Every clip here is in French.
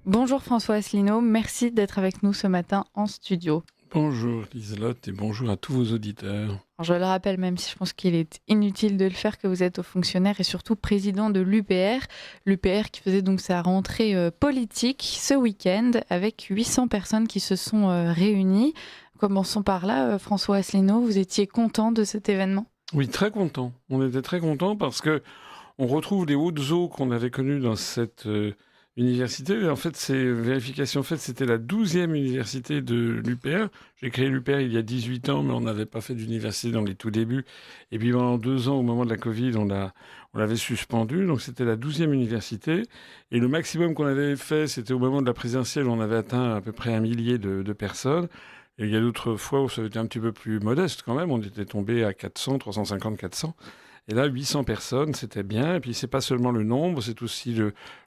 Bonjour François Asselineau, merci d'être avec nous ce matin en studio. Bonjour Liselotte et bonjour à tous vos auditeurs. Alors, je le rappelle, même si je pense qu'il est inutile de le faire, que vous êtes haut fonctionnaire et surtout président de l'UPR. L'UPR qui faisait donc sa rentrée politique ce week-end avec 800 personnes qui se sont réunies. Commençons par là, François Asselineau, vous étiez content de cet événement ? Oui, très content. On était très content parce que on retrouve les hautes eaux qu'on avait connues dans cette université. En fait, c'est vérification faite, c'était la 12e université de l'UPR. J'ai créé l'UPR il y a 18 ans, mais on n'avait pas fait d'université dans les tout débuts. Et puis pendant 2 ans, au moment de la Covid, on l'avait suspendu. Donc c'était la 12e université. Et le maximum qu'on avait fait, c'était au moment de la présidentielle, où on avait atteint à peu près 1 millier de personnes. Et il y a d'autres fois où ça avait été un petit peu plus modeste quand même. On était tombé à 400, 350, 400. Et là, 800 personnes, c'était bien. Et puis, c'est pas seulement le nombre, c'est aussi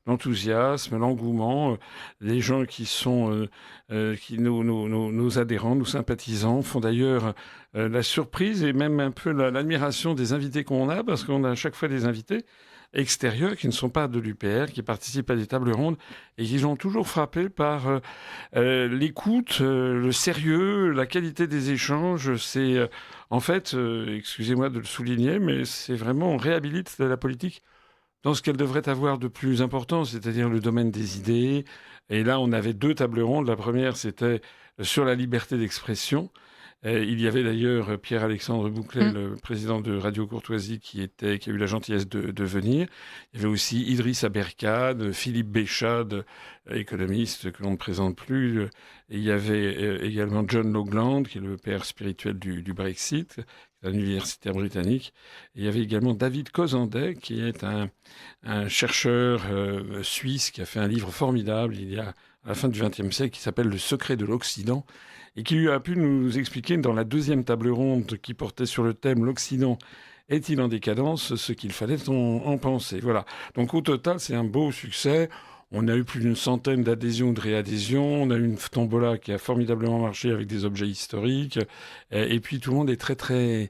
l'enthousiasme, l'engouement. Les gens qui sont nos adhérents, nos sympathisants, font d'ailleurs la surprise et même un peu l'admiration des invités qu'on a, parce qu'on a à chaque fois des invités extérieurs qui ne sont pas de l'UPR, qui participent à des tables rondes et qui sont toujours frappés par l'écoute, le sérieux, la qualité des échanges. C'est en fait, excusez-moi de le souligner, mais c'est vraiment, on réhabilite la politique dans ce qu'elle devrait avoir de plus important, c'est-à-dire le domaine des idées. Et là, on avait 2 tables rondes. La première, c'était sur la liberté d'expression. Il y avait d'ailleurs Pierre-Alexandre Bouclet, le président de Radio Courtoisie, qui a eu la gentillesse de venir. Il y avait aussi Idriss Aberkane, Philippe Béchade, économiste que l'on ne présente plus. Et il y avait également John Logland, qui est le père spirituel du Brexit, à l'université britannique. Et il y avait également David Cosendet, qui est un chercheur suisse qui a fait un livre formidable à la fin du XXe siècle qui s'appelle Le secret de l'Occident et qui lui a pu nous expliquer dans la 2e table ronde qui portait sur le thème «L'Occident est-il en décadence?» ce qu'il fallait en penser. Voilà. Donc au total, c'est un beau succès. On a eu plus d'une centaine d'adhésions ou de réadhésions. On a eu une tombola qui a formidablement marché avec des objets historiques. Et puis tout le monde est très, très,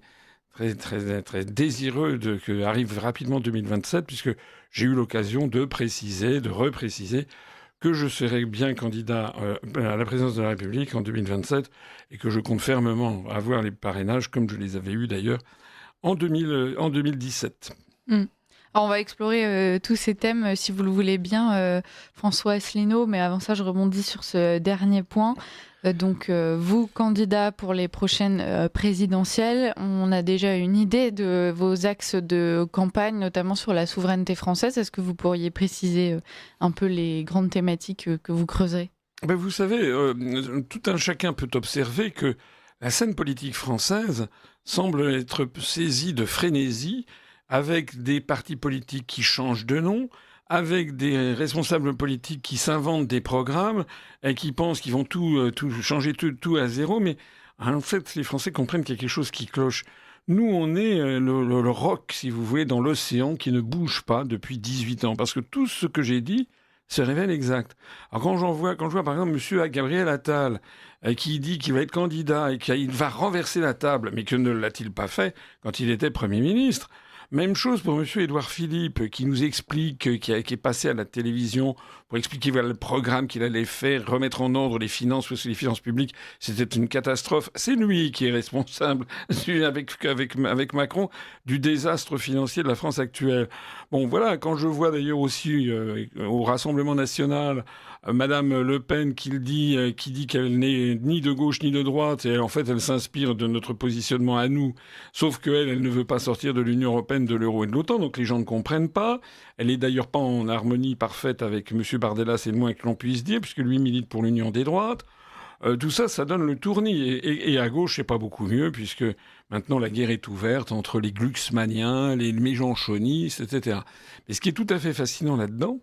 très, très, très désireux que arrive rapidement 2027, puisque j'ai eu l'occasion de préciser, de repréciser que je serai bien candidat à la présidence de la République en 2027 et que je compte fermement avoir les parrainages, comme je les avais eus d'ailleurs en 2017. Alors, on va explorer tous ces thèmes, si vous le voulez bien, François Asselineau, mais avant ça, je rebondis sur ce dernier point. Donc, vous, candidat pour les prochaines présidentielles, on a déjà une idée de vos axes de campagne, notamment sur la souveraineté française. Est-ce que vous pourriez préciser un peu les grandes thématiques que vous creuserez ? Ben vous savez, tout un chacun peut observer que la scène politique française semble être saisie de frénésie, avec des partis politiques qui changent de nom, avec des responsables politiques qui s'inventent des programmes et qui pensent qu'ils vont tout changer tout à zéro. Mais en fait, les Français comprennent qu'il y a quelque chose qui cloche. Nous, on est le roc, si vous voulez, dans l'océan qui ne bouge pas depuis 18 ans. Parce que tout ce que j'ai dit se révèle exact. Alors quand je vois par exemple M. Gabriel Attal qui dit qu'il va être candidat et qu'il va renverser la table, mais que ne l'a-t-il pas fait quand il était Premier ministre ? Même chose pour M. Édouard Philippe, qui nous explique, qui est passé à la télévision pour expliquer voilà, le programme qu'il allait faire, remettre en ordre les finances, parce que les finances publiques, c'était une catastrophe. C'est lui qui est responsable, avec Macron, du désastre financier de la France actuelle. Bon, voilà, quand je vois d'ailleurs aussi au Rassemblement national, Madame Le Pen qui dit qu'elle n'est ni de gauche ni de droite, et en fait elle s'inspire de notre positionnement à nous, sauf qu'elle, elle ne veut pas sortir de l'Union européenne, de l'euro et de l'OTAN, donc les gens ne comprennent pas. Elle est d'ailleurs pas en harmonie parfaite avec M. Bardella, c'est le moins que l'on puisse dire, puisque lui milite pour l'Union des droites. Tout ça, ça donne le tournis. Et à gauche, c'est pas beaucoup mieux, puisque maintenant la guerre est ouverte entre les glucksmaniens, les méjanchonistes, etc. Mais ce qui est tout à fait fascinant là-dedans,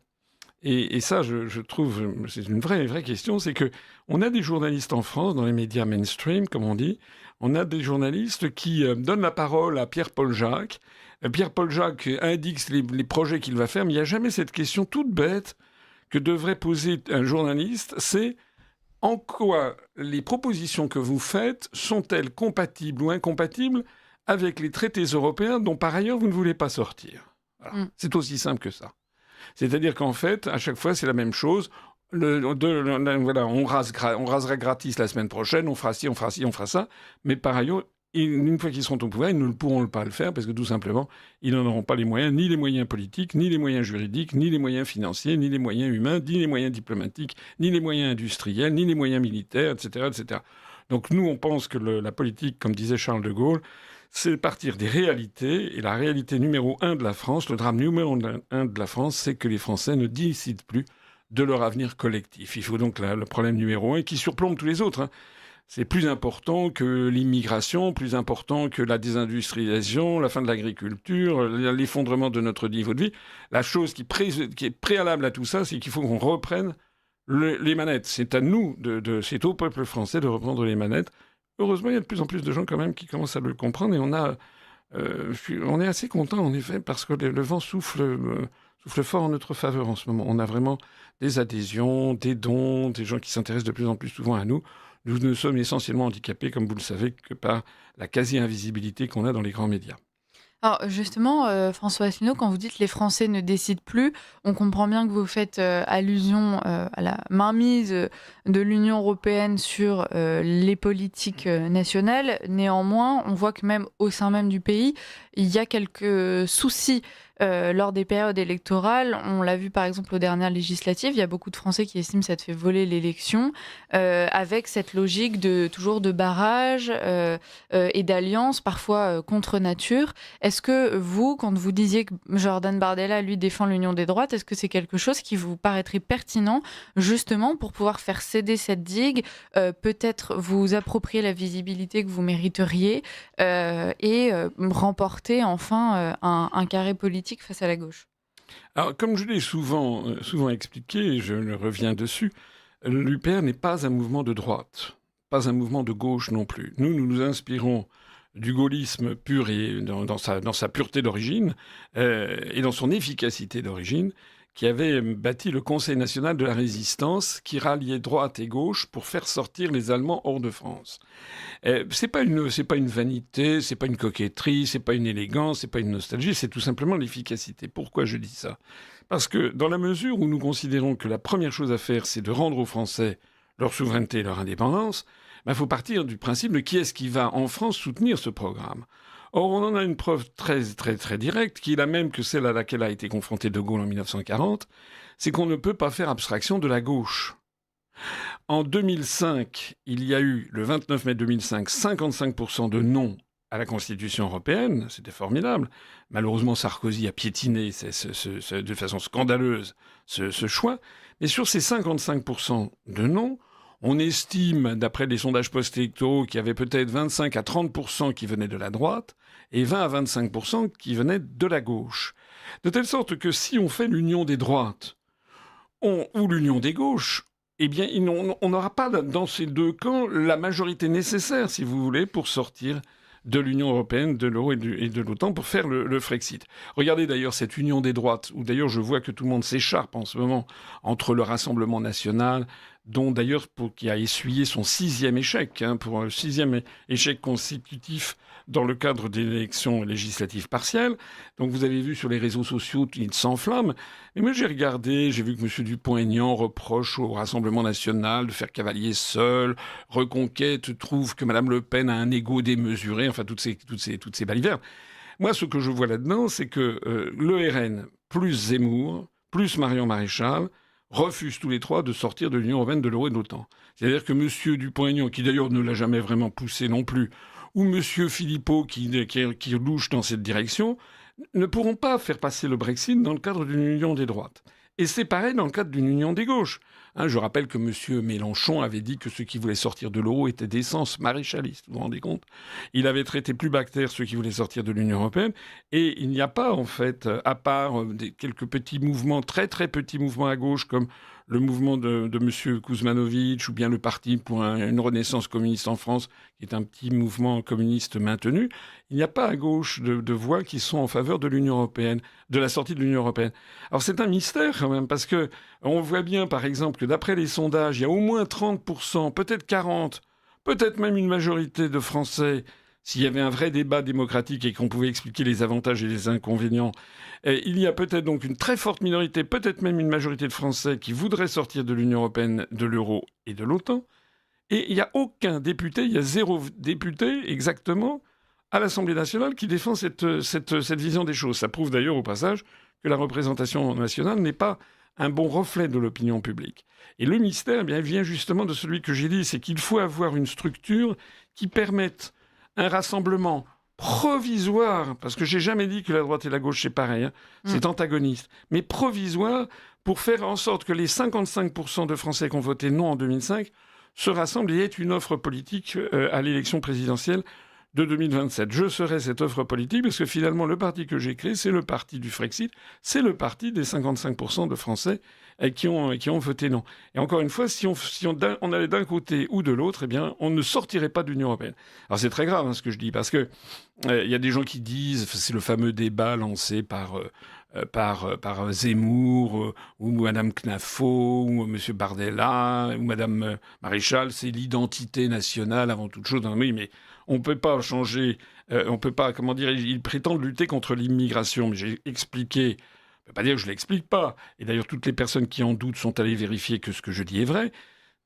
et ça, je trouve, c'est une vraie question, c'est que on a des journalistes en France, dans les médias mainstream, comme on dit, on a des journalistes qui donnent la parole à Pierre-Paul Jacques. Pierre-Paul Jacques indique les projets qu'il va faire, mais il n'y a jamais cette question toute bête que devrait poser un journaliste, c'est en quoi les propositions que vous faites sont-elles compatibles ou incompatibles avec les traités européens dont par ailleurs vous ne voulez pas sortir. Voilà. C'est aussi simple que ça. C'est-à-dire qu'en fait, à chaque fois, c'est la même chose. Voilà, on rasera gratis la semaine prochaine, on fera ci, on fera ci, on fera ça. Mais par ailleurs, une fois qu'ils seront au pouvoir, ils ne pourront pas le faire parce que tout simplement, ils n'en auront pas les moyens, ni les moyens politiques, ni les moyens juridiques, ni les moyens financiers, ni les moyens humains, ni les moyens diplomatiques, ni les moyens industriels, ni les moyens militaires, etc., etc. Donc nous, on pense que la politique, comme disait Charles de Gaulle, c'est partir des réalités. Et la réalité numéro un de la France, le drame numéro un de la France, c'est que les Français ne décident plus de leur avenir collectif. Il faut donc le problème numéro un qui surplombe tous les autres. Hein. C'est plus important que l'immigration, plus important que la désindustrialisation, la fin de l'agriculture, l'effondrement de notre niveau de vie. La chose qui est préalable à tout ça, c'est qu'il faut qu'on reprenne les manettes. C'est à nous, c'est au peuple français de reprendre les manettes. Heureusement, il y a de plus en plus de gens quand même qui commencent à le comprendre et on est assez content en effet parce que le vent souffle fort en notre faveur en ce moment. On a vraiment des adhésions, des dons, des gens qui s'intéressent de plus en plus souvent à nous. Nous ne sommes essentiellement handicapés, comme vous le savez, que par la quasi-invisibilité qu'on a dans les grands médias. Alors justement, François Asselineau, quand vous dites les Français ne décident plus, on comprend bien que vous faites allusion à la mainmise de l'Union européenne sur les politiques nationales. Néanmoins, on voit que même au sein même du pays, il y a quelques soucis lors des périodes électorales. On l'a vu par exemple aux dernières législatives, il y a beaucoup de Français qui estiment que ça te fait voler l'élection, avec cette logique toujours de barrage et d'alliance, parfois contre nature. Est-ce que vous, quand vous disiez que Jordan Bardella, lui, défend l'union des droites, est-ce que c'est quelque chose qui vous paraîtrait pertinent, justement, pour pouvoir faire céder cette digue, peut-être vous approprier la visibilité que vous mériteriez et remporter enfin un carré politique face à la gauche? Alors, comme je l'ai souvent expliqué, et je reviens dessus, l'UPR n'est pas un mouvement de droite, pas un mouvement de gauche non plus. Nous nous inspirons du gaullisme pur et dans sa pureté d'origine et dans son efficacité d'origine, qui avait bâti le Conseil national de la résistance, qui ralliait droite et gauche pour faire sortir les Allemands hors de France. C'est pas une vanité, c'est pas une coquetterie, c'est pas une élégance, c'est pas une nostalgie, c'est tout simplement l'efficacité. Pourquoi je dis ça ? Parce que dans la mesure où nous considérons que la première chose à faire, c'est de rendre aux Français leur souveraineté et leur indépendance, il faut partir du principe de qui est-ce qui va en France soutenir ce programme. Or, on en a une preuve très, très, très directe, qui est la même que celle à laquelle a été confronté De Gaulle en 1940, c'est qu'on ne peut pas faire abstraction de la gauche. En 2005, il y a eu, le 29 mai 2005, 55% de non à la Constitution européenne. C'était formidable. Malheureusement, Sarkozy a piétiné de façon scandaleuse ce choix. Mais sur ces 55% de non, on estime, d'après les sondages post-électoraux, qu'il y avait peut-être 25 à 30% qui venaient de la droite et 20 à 25% qui venaient de la gauche. De telle sorte que si on fait l'union des droites ou l'union des gauches, eh bien, on n'aura pas dans ces deux camps la majorité nécessaire, si vous voulez, pour sortir de l'Union européenne, de l'euro et de l'OTAN pour faire le Frexit. Regardez d'ailleurs cette union des droites, où d'ailleurs je vois que tout le monde s'écharpe en ce moment entre le Rassemblement national, dont d'ailleurs qui a essuyé son 6e échec, pour un 6e échec consécutif dans le cadre des élections législatives partielles. Donc vous avez vu sur les réseaux sociaux qu'il s'enflamme. Et moi j'ai regardé, j'ai vu que M. Dupont-Aignan reproche au Rassemblement national de faire cavalier seul, Reconquête trouve que Mme Le Pen a un ego démesuré, enfin toutes ces balivernes. Moi ce que je vois là-dedans, c'est que le RN plus Zemmour, plus Marion Maréchal, refusent tous les trois de sortir de l'Union européenne, de l'euro et de l'OTAN. C'est-à-dire que M. Dupont-Aignan, qui d'ailleurs ne l'a jamais vraiment poussé non plus, ou M. Philippot, qui louche dans cette direction, ne pourront pas faire passer le Brexit dans le cadre d'une union des droites. Et c'est pareil dans le cadre d'une union des gauches. Je rappelle que M. Mélenchon avait dit que ceux qui voulaient sortir de l'euro étaient d'essence maréchaliste, vous vous rendez compte ? Il avait traité plus bactère ceux qui voulaient sortir de l'Union européenne. Et il n'y a pas, en fait, à part quelques petits mouvements, très très petits mouvements à gauche, comme le mouvement de M. Kuzmanovic, ou bien le Parti pour une renaissance communiste en France, qui est un petit mouvement communiste maintenu, il n'y a pas à gauche de voix qui sont en faveur de l'Union européenne, de la sortie de l'Union européenne. Alors c'est un mystère quand même, parce que on voit bien, par exemple, que d'après les sondages, il y a au moins 30%, peut-être 40%, peut-être même une majorité de Français s'il y avait un vrai débat démocratique et qu'on pouvait expliquer les avantages et les inconvénients, il y a peut-être donc une très forte minorité, peut-être même une majorité de Français qui voudraient sortir de l'Union européenne, de l'euro et de l'OTAN. Et il n'y a aucun député, il y a 0 député exactement à l'Assemblée nationale qui défend cette vision des choses. Ça prouve d'ailleurs au passage que la représentation nationale n'est pas un bon reflet de l'opinion publique. Et le mystère, eh bien, vient justement de celui que j'ai dit, c'est qu'il faut avoir une structure qui permette un rassemblement provisoire, parce que j'ai jamais dit que la droite et la gauche c'est pareil, c'est antagoniste, mais provisoire pour faire en sorte que les 55% de Français qui ont voté non en 2005 se rassemblent et aient une offre politique à l'élection présidentielle de 2027. Je serai cette offre politique parce que finalement, le parti que j'ai créé, c'est le parti du Frexit, c'est le parti des 55% de Français qui ont voté non. Et encore une fois, si on allait d'un côté ou de l'autre, eh bien, on ne sortirait pas de l'Union européenne. Alors c'est très grave ce que je dis, parce que y a des gens qui disent, c'est le fameux débat lancé par Zemmour ou Madame Knafo ou Monsieur Bardella ou Madame Maréchal, c'est l'identité nationale avant toute chose. Oui, mais on peut pas changer, on peut pas, comment dire, ils prétendent lutter contre l'immigration, mais j'ai expliqué, je ne peux pas dire que je l'explique pas, et d'ailleurs toutes les personnes qui en doutent sont allées vérifier que ce que je dis est vrai.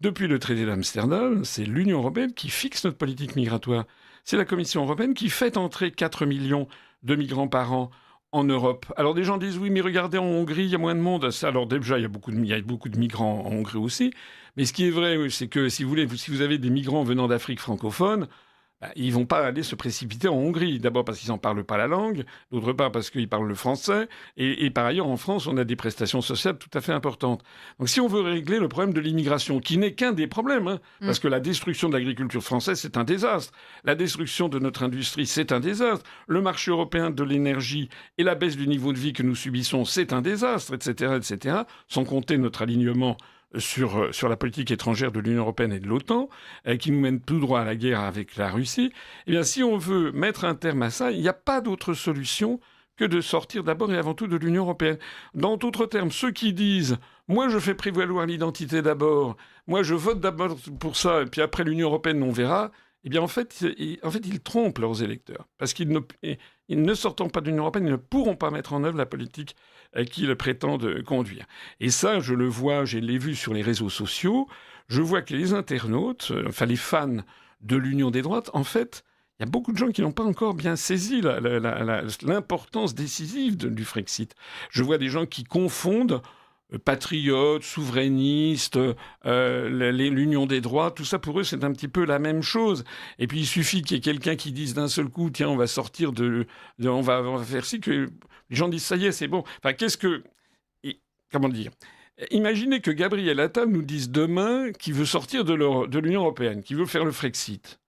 Depuis le traité d'Amsterdam, c'est l'Union européenne qui fixe notre politique migratoire. C'est la Commission européenne qui fait entrer 4 millions de migrants par an en Europe. Alors des gens disent oui, mais regardez, en Hongrie, il y a moins de monde. Alors déjà, il y a beaucoup de migrants en Hongrie aussi. Mais ce qui est vrai, oui, c'est que si vous avez des migrants venant d'Afrique francophone, ils vont pas aller se précipiter en Hongrie. D'abord parce qu'ils n'en parlent pas la langue, d'autre part parce qu'ils parlent le français, et par ailleurs, en France, on a des prestations sociales tout à fait importantes. Donc si on veut régler le problème de l'immigration, qui n'est qu'un des problèmes, parce que la destruction de l'agriculture française, c'est un désastre. La destruction de notre industrie, c'est un désastre. Le marché européen de l'énergie et la baisse du niveau de vie que nous subissons, c'est un désastre, etc., etc., sans compter notre alignement sur la politique étrangère de l'Union européenne et de l'OTAN, qui nous mène tout droit à la guerre avec la Russie, eh bien, si on veut mettre un terme à ça, il n'y a pas d'autre solution que de sortir d'abord et avant tout de l'Union européenne. Dans d'autres termes, ceux qui disent « moi, je fais prévaloir l'identité d'abord, moi, je vote d'abord pour ça, et puis après l'Union européenne, on verra », eh bien, en fait, ils trompent leurs électeurs. Parce qu'ils ne sortant pas de l'Union européenne, ils ne pourront pas mettre en œuvre la politique qu'ils prétendent conduire. Et ça, je le vois, je l'ai vu sur les réseaux sociaux, je vois que les internautes, enfin les fans de l'Union des droites, en fait, il y a beaucoup de gens qui n'ont pas encore bien saisi l'importance décisive du Frexit. Je vois des gens qui confondent patriotes, souverainistes, l'union des droits, tout ça pour eux c'est un petit peu la même chose. Et puis il suffit qu'il y ait quelqu'un qui dise d'un seul coup, tiens, on va sortir on va faire ci, que les gens disent ça y est, c'est bon. Enfin, comment dire? Imaginez que Gabriel Attal nous dise demain qu'il veut sortir de l'Union européenne, qu'il veut faire le Frexit.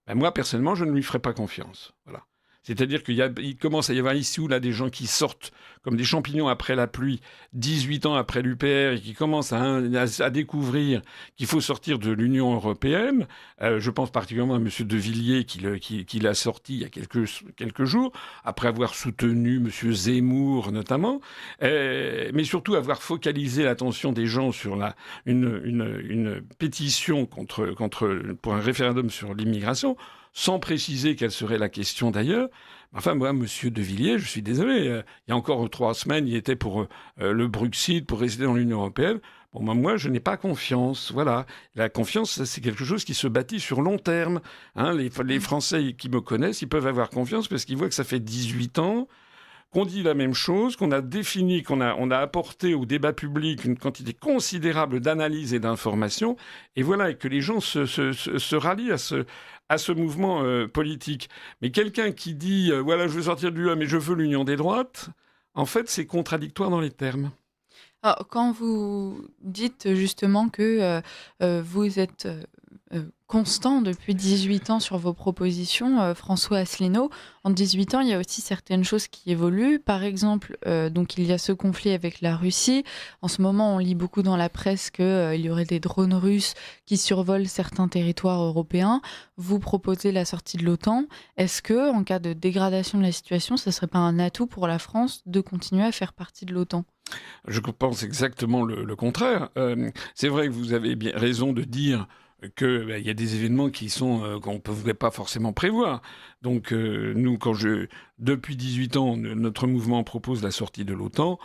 Ben moi, personnellement, je ne lui ferai pas confiance. Voilà. C'est-à-dire qu'il commence à y avoir ici ou là des gens qui sortent comme des champignons après la pluie, 18 ans après l'UPR, et qui commencent à découvrir qu'il faut sortir de l'Union européenne. Je pense particulièrement à M. De Villiers qui l'a sorti il y a quelques jours, après avoir soutenu M. Zemmour notamment, mais surtout avoir focalisé l'attention des gens sur une pétition pour un référendum sur l'immigration, sans préciser quelle serait la question d'ailleurs. Enfin, moi, monsieur De Villiers, je suis désolé, il y a encore 3 semaines, il était pour le Brexit, pour rester dans l'Union européenne. Bon, moi, je n'ai pas confiance. Voilà. La confiance, c'est quelque chose qui se bâtit sur long terme. Les Français qui me connaissent, ils peuvent avoir confiance parce qu'ils voient que ça fait 18 ans qu'on dit la même chose, qu'on a défini, on a apporté au débat public une quantité considérable d'analyses et d'informations, et voilà, et que les gens se rallient à ce mouvement politique. Mais quelqu'un qui dit voilà, je veux sortir de l'UE, mais je veux l'union des droites, en fait, c'est contradictoire dans les termes. Alors, quand vous dites justement que vous êtes constant depuis 18 ans sur vos propositions, François Asselineau, en 18 ans, il y a aussi certaines choses qui évoluent. Par exemple, donc il y a ce conflit avec la Russie. En ce moment, on lit beaucoup dans la presse qu'il y aurait des drones russes qui survolent certains territoires européens. Vous proposez la sortie de l'OTAN. Est-ce que, en cas de dégradation de la situation, ce ne serait pas un atout pour la France de continuer à faire partie de l'OTAN ? Je pense exactement le contraire. C'est vrai que vous avez bien raison de dire qu'il y a des événements qu'on ne pouvait pas forcément prévoir. Donc nous, depuis 18 ans, notre mouvement propose la sortie de l'OTAN.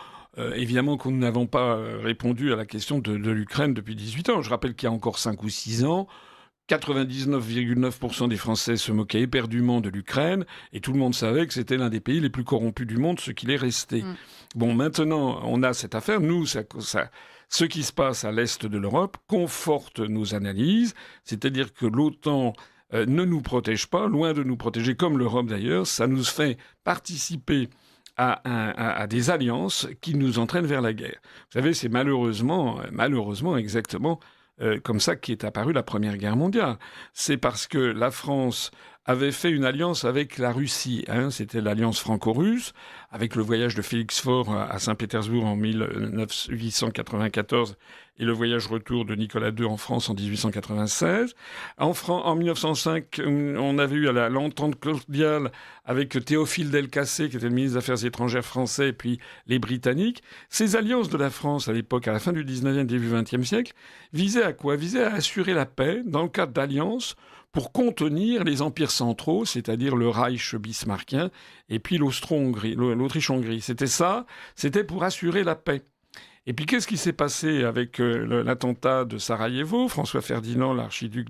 Évidemment que nous n'avons pas répondu à la question de l'Ukraine depuis 18 ans. Je rappelle qu'il y a encore 5 ou 6 ans, 99,9% des Français se moquaient éperdument de l'Ukraine et tout le monde savait que c'était l'un des pays les plus corrompus du monde, ce qu'il est resté. Bon, maintenant, on a cette affaire. Nous, ce qui se passe à l'est de l'Europe conforte nos analyses, c'est-à-dire que l'OTAN ne nous protège pas, loin de nous protéger, comme l'Europe d'ailleurs. Ça nous fait participer à des alliances qui nous entraînent vers la guerre. Vous savez, c'est malheureusement exactement comme ça qu'est apparue la Première Guerre mondiale. C'est parce que la France avait fait une alliance avec la Russie. C'était l'alliance franco-russe, avec le voyage de Félix Faure à Saint-Pétersbourg en 1894 et le voyage retour de Nicolas II en France en 1896. En 1905, on avait eu l'entente cordiale avec Théophile Delcassé, qui était le ministre des Affaires étrangères français, et puis les Britanniques. Ces alliances de la France, à l'époque, à la fin du 19e, début 20e siècle, visaient à quoi ? Visaient à assurer la paix dans le cadre d'alliances pour contenir les empires centraux, c'est-à-dire le Reich bismarckien et puis l'Autriche-Hongrie. C'était ça, c'était pour assurer la paix. Et puis qu'est-ce qui s'est passé avec l'attentat de Sarajevo ? François Ferdinand, l'archiduc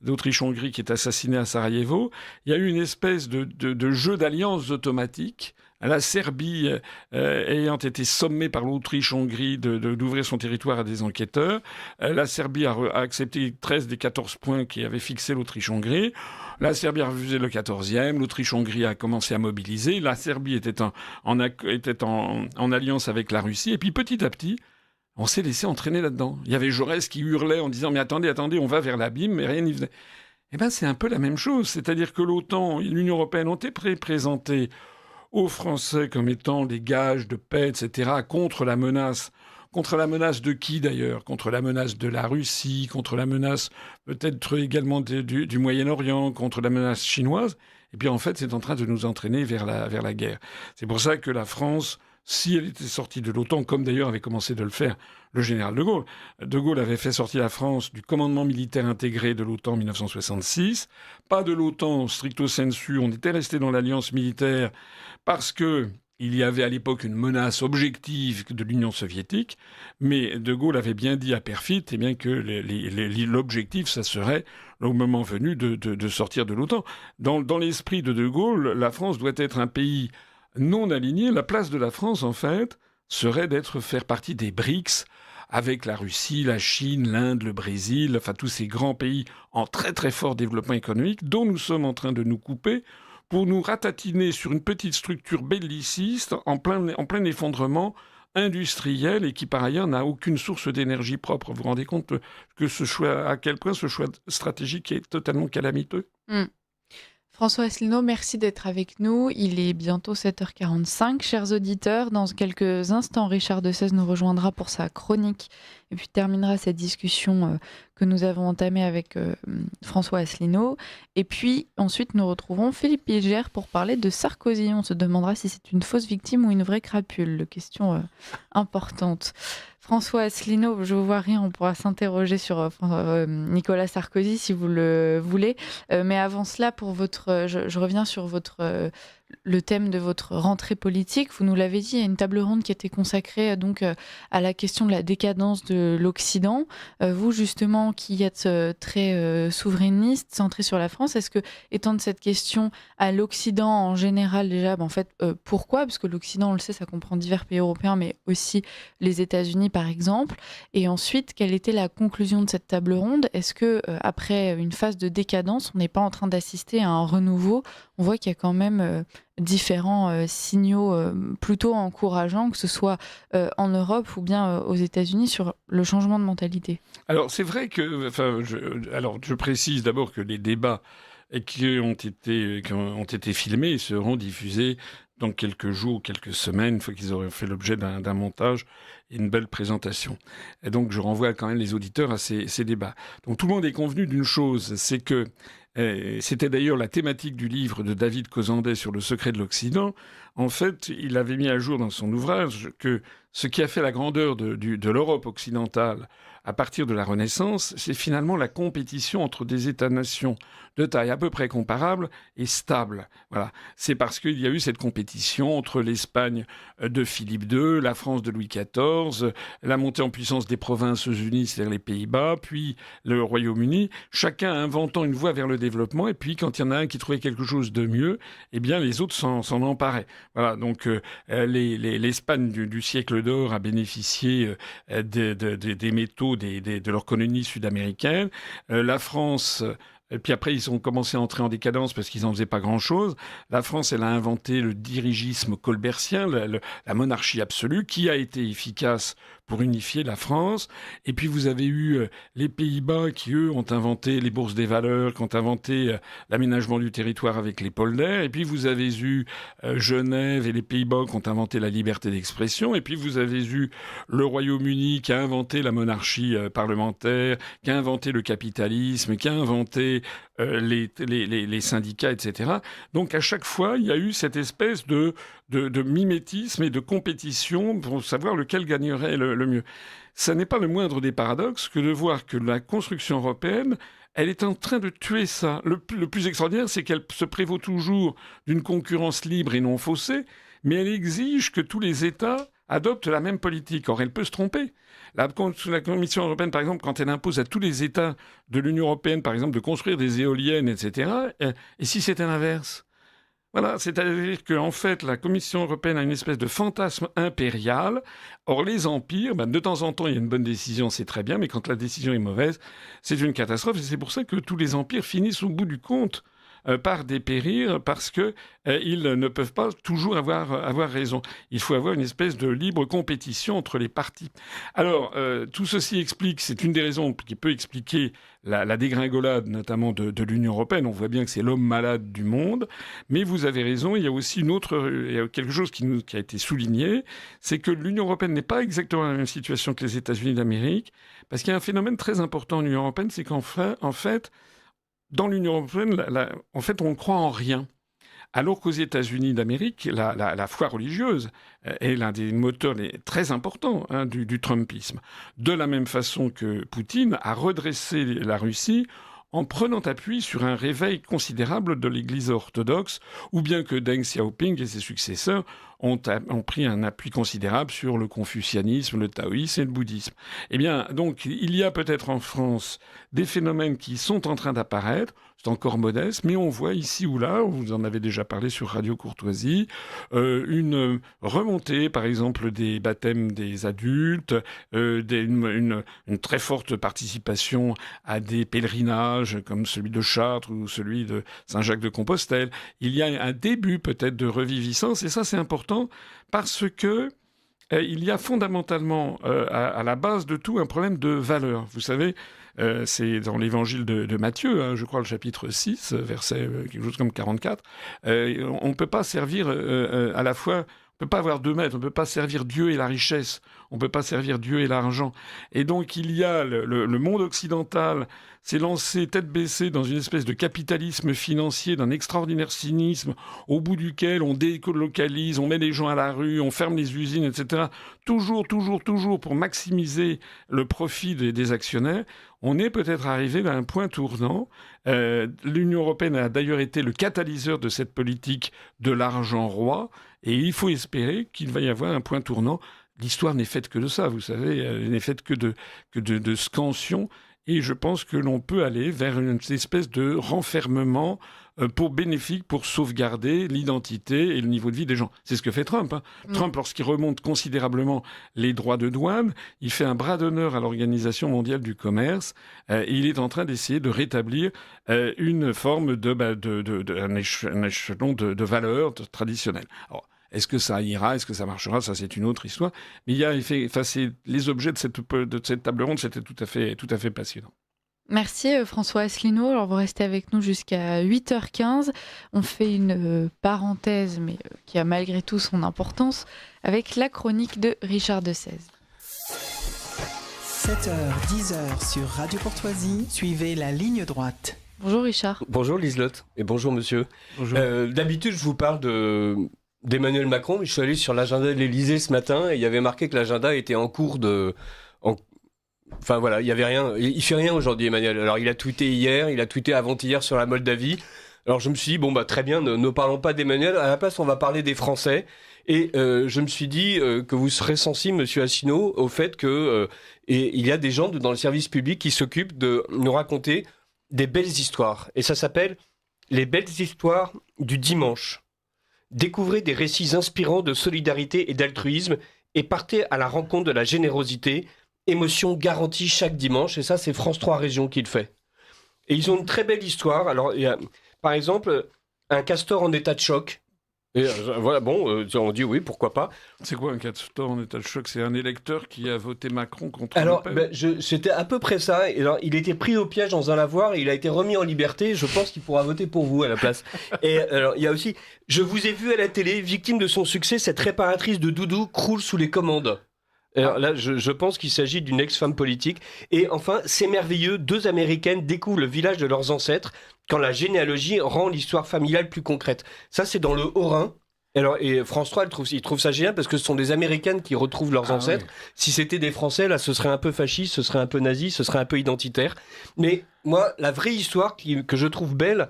d'Autriche-Hongrie, qui est assassiné à Sarajevo. Il y a eu une espèce de jeu d'alliances automatiques. La Serbie ayant été sommée par l'Autriche-Hongrie d'ouvrir son territoire à des enquêteurs. La Serbie a accepté 13 des 14 points qui avaient fixé l'Autriche-Hongrie. La Serbie a refusé le 14e. L'Autriche-Hongrie a commencé à mobiliser. La Serbie était en alliance avec la Russie. Et puis petit à petit, on s'est laissé entraîner là-dedans. Il y avait Jaurès qui hurlait en disant « Mais attendez, on va vers l'abîme », mais rien n'y faisait. Eh bien, c'est un peu la même chose. C'est-à-dire que l'OTAN et l'Union européenne ont été présentés aux Français comme étant des gages de paix, etc., contre la menace. Contre la menace de qui, d'ailleurs ? Contre la menace de la Russie, contre la menace peut-être également du Moyen-Orient, contre la menace chinoise. Et puis, en fait, c'est en train de nous entraîner vers la guerre. C'est pour ça que la France, si elle était sortie de l'OTAN, comme d'ailleurs avait commencé de le faire le général de Gaulle. De Gaulle avait fait sortir la France du commandement militaire intégré de l'OTAN en 1966. Pas de l'OTAN stricto sensu, on était resté dans l'alliance militaire parce que il y avait à l'époque une menace objective de l'Union soviétique, mais De Gaulle avait bien dit à Perfit bien que l'objectif, ça serait, au moment venu, de sortir de l'OTAN. Dans l'esprit de Gaulle, la France doit être un pays non aligné. La place de la France, en fait, serait faire partie des BRICS, avec la Russie, la Chine, l'Inde, le Brésil, enfin tous ces grands pays en très très fort développement économique, dont nous sommes en train de nous couper, pour nous ratatiner sur une petite structure belliciste en plein effondrement industriel et qui par ailleurs n'a aucune source d'énergie propre. Vous vous rendez compte à quel point ce choix stratégique est totalement calamiteux ? François Asselineau, merci d'être avec nous. Il est bientôt 7h45. Chers auditeurs, dans quelques instants, Richard de Sèze nous rejoindra pour sa chronique et puis terminera cette discussion que nous avons entamée avec François Asselineau. Et puis ensuite, nous retrouverons Philippe Bilger pour parler de Sarkozy. On se demandera si c'est une fausse victime ou une vraie crapule. Question importante. François Asselineau, je vous vois rire, on pourra s'interroger sur Nicolas Sarkozy si vous le voulez. Mais avant cela, je reviens sur le thème de votre rentrée politique. Vous nous l'avez dit, il y a une table ronde qui était consacrée donc à la question de la décadence de l'Occident. Vous, justement, qui êtes très souverainiste, centré sur la France, est-ce que, étendre cette question à l'Occident en général, déjà, pourquoi ? Parce que l'Occident, on le sait, ça comprend divers pays européens, mais aussi les États-Unis, par exemple. Et ensuite, quelle était la conclusion de cette table ronde ? Est-ce que après une phase de décadence, on n'est pas en train d'assister à un renouveau ? On voit qu'il y a quand même différents signaux plutôt encourageants, que ce soit en Europe ou bien aux États-Unis, sur le changement de mentalité. Alors, c'est vrai que... je précise d'abord que les débats qui ont été filmés seront diffusés dans quelques jours, quelques semaines, une fois qu'ils auront fait l'objet d'un montage et une belle présentation. Et donc, je renvoie quand même les auditeurs à ces débats. Donc, tout le monde est convenu d'une chose, c'est que c'était d'ailleurs la thématique du livre de David Cozandet sur le secret de l'Occident. En fait, il avait mis à jour dans son ouvrage que ce qui a fait la grandeur de l'Europe occidentale à partir de la Renaissance, c'est finalement la compétition entre des États-nations de taille à peu près comparable et stable. Voilà. C'est parce qu'il y a eu cette compétition entre l'Espagne de Philippe II, la France de Louis XIV, la montée en puissance des provinces unies, c'est-à-dire les Pays-Bas, puis le Royaume-Uni, chacun inventant une voie vers le développement, et puis quand il y en a un qui trouvait quelque chose de mieux, eh bien les autres s'en emparaient. Voilà, donc l'Espagne du siècle d'or a bénéficié des métaux de leur colonie sud-américaine. La France... Et puis après, ils ont commencé à entrer en décadence parce qu'ils n'en faisaient pas grand-chose. La France, elle a inventé le dirigisme colbertien, la monarchie absolue, qui a été efficace pour unifier la France. Et puis vous avez eu les Pays-Bas qui, eux, ont inventé les bourses des valeurs, qui ont inventé l'aménagement du territoire avec les polders. Et puis vous avez eu Genève et les Pays-Bas qui ont inventé la liberté d'expression. Et puis vous avez eu le Royaume-Uni qui a inventé la monarchie parlementaire, qui a inventé le capitalisme, qui a inventé les syndicats, etc. Donc à chaque fois, il y a eu cette espèce de mimétisme et de compétition pour savoir lequel gagnerait le mieux. Ça n'est pas le moindre des paradoxes que de voir que la construction européenne, elle est en train de tuer ça. Le plus extraordinaire, c'est qu'elle se prévaut toujours d'une concurrence libre et non faussée, mais elle exige que tous les États adoptent la même politique. Or, elle peut se tromper. La Commission européenne, par exemple, quand elle impose à tous les États de l'Union européenne, par exemple, de construire des éoliennes, etc., et si c'était l'inverse ? Voilà, c'est-à-dire qu'en fait, la Commission européenne a une espèce de fantasme impérial. Or, les empires, de temps en temps, il y a une bonne décision, c'est très bien, mais quand la décision est mauvaise, c'est une catastrophe. Et c'est pour ça que tous les empires finissent au bout du compte par dépérir parce que ils ne peuvent pas toujours avoir raison. Il faut avoir une espèce de libre compétition entre les partis. Alors, tout ceci explique, c'est une des raisons qui peut expliquer la dégringolade, notamment de l'Union européenne. On voit bien que c'est l'homme malade du monde. Mais vous avez raison, il y a aussi il y a quelque chose qui a été souligné, c'est que l'Union européenne n'est pas exactement dans la même situation que les États-Unis d'Amérique, parce qu'il y a un phénomène très important en Union européenne, c'est qu'en fait, dans l'Union européenne, en fait, on ne croit en rien. Alors qu'aux États-Unis d'Amérique, la foi religieuse est l'un des moteurs très importants du Trumpisme. De la même façon que Poutine a redressé la Russie en prenant appui sur un réveil considérable de l'Église orthodoxe, ou bien que Deng Xiaoping et ses successeurs ont pris un appui considérable sur le confucianisme, le taoïsme et le bouddhisme. Eh bien, donc, il y a peut-être en France des phénomènes qui sont en train d'apparaître, c'est encore modeste, mais on voit ici ou là, vous en avez déjà parlé sur Radio Courtoisie, une remontée, par exemple, des baptêmes des adultes, une très forte participation à des pèlerinages comme celui de Chartres ou celui de Saint-Jacques-de-Compostelle. Il y a un début peut-être de reviviscence, et ça c'est important parce que il y a fondamentalement à la base de tout un problème de valeur. Vous savez, c'est dans l'évangile de Matthieu, je crois le chapitre 6, verset quelque chose comme 44. On ne peut pas servir à la fois... On ne peut pas avoir deux maîtres, on ne peut pas servir Dieu et la richesse, on ne peut pas servir Dieu et l'argent. Et donc il y a le monde occidental s'est lancé tête baissée dans une espèce de capitalisme financier, d'un extraordinaire cynisme, au bout duquel on délocalise, on met les gens à la rue, on ferme les usines, etc. Toujours pour maximiser le profit des actionnaires. On est peut-être arrivé à un point tournant. L'Union européenne a d'ailleurs été le catalyseur de cette politique de l'argent roi. Et il faut espérer qu'il va y avoir un point tournant. L'histoire n'est faite que de ça, vous savez. Elle n'est faite que de scansions. Et je pense que l'on peut aller vers une espèce de renfermement bénéfique pour sauvegarder l'identité et le niveau de vie des gens. C'est ce que fait Trump. Trump, lorsqu'il remonte considérablement les droits de douane, il fait un bras d'honneur à l'Organisation mondiale du commerce. Et il est en train d'essayer de rétablir une forme un échelon de valeurs traditionnelles. Alors, est-ce que ça ira? Est-ce que ça marchera? Ça, c'est une autre histoire. Mais il y a les objets de cette table ronde, c'était tout à fait passionnant. Merci François Asselineau. Alors vous restez avec nous jusqu'à 8h15. On fait une parenthèse, mais qui a malgré tout son importance, avec la chronique de Richard de Sèze. 7h, 10h sur Radio Courtoisie, suivez la ligne droite. Bonjour Richard. Bonjour Liselotte et bonjour monsieur. Bonjour. D'habitude, je vous parle de d'Emmanuel Macron. Je suis allé sur l'agenda de l'Élysée ce matin et il y avait marqué que l'agenda était en cours de... Enfin voilà, il y avait rien. Il fait rien aujourd'hui, Emmanuel. Alors il a tweeté hier, il a tweeté avant-hier sur la Moldavie. Alors je me suis dit, très bien, ne parlons pas d'Emmanuel. À la place, on va parler des Français. Et je me suis dit que vous serez sensible, monsieur Asselineau, au fait que il y a des gens dans le service public qui s'occupent de nous raconter des belles histoires. Et ça s'appelle les belles histoires du dimanche. Découvrez des récits inspirants de solidarité et d'altruisme et partez à la rencontre de la générosité. Émotion garantie chaque dimanche. Et ça, c'est France 3 Région qui le fait. Et ils ont une très belle histoire. Alors, il y a, par exemple, un castor en état de choc. Et voilà, on dit oui, pourquoi pas. C'est quoi un castor en état de choc? C'est un électeur qui a voté Macron contre Alors, Le Pen. c'était à peu près ça. Et alors, il était pris au piège dans un lavoir et il a été remis en liberté. Je pense qu'il pourra voter pour vous à la place. Et alors, il y a aussi, je vous ai vu à la télé, victime de son succès, cette réparatrice de doudou croule sous les commandes. Alors là, je pense qu'il s'agit d'une ex-femme politique. Et enfin, c'est merveilleux, 2 Américaines découvrent le village de leurs ancêtres quand la généalogie rend l'histoire familiale plus concrète. Ça, c'est dans le Haut-Rhin. Alors, et France 3, il trouve ça génial parce que ce sont des Américaines qui retrouvent leurs ancêtres. Oui. Si c'était des Français, là, ce serait un peu fasciste, ce serait un peu nazi, ce serait un peu identitaire. Mais moi, la vraie histoire que je trouve belle,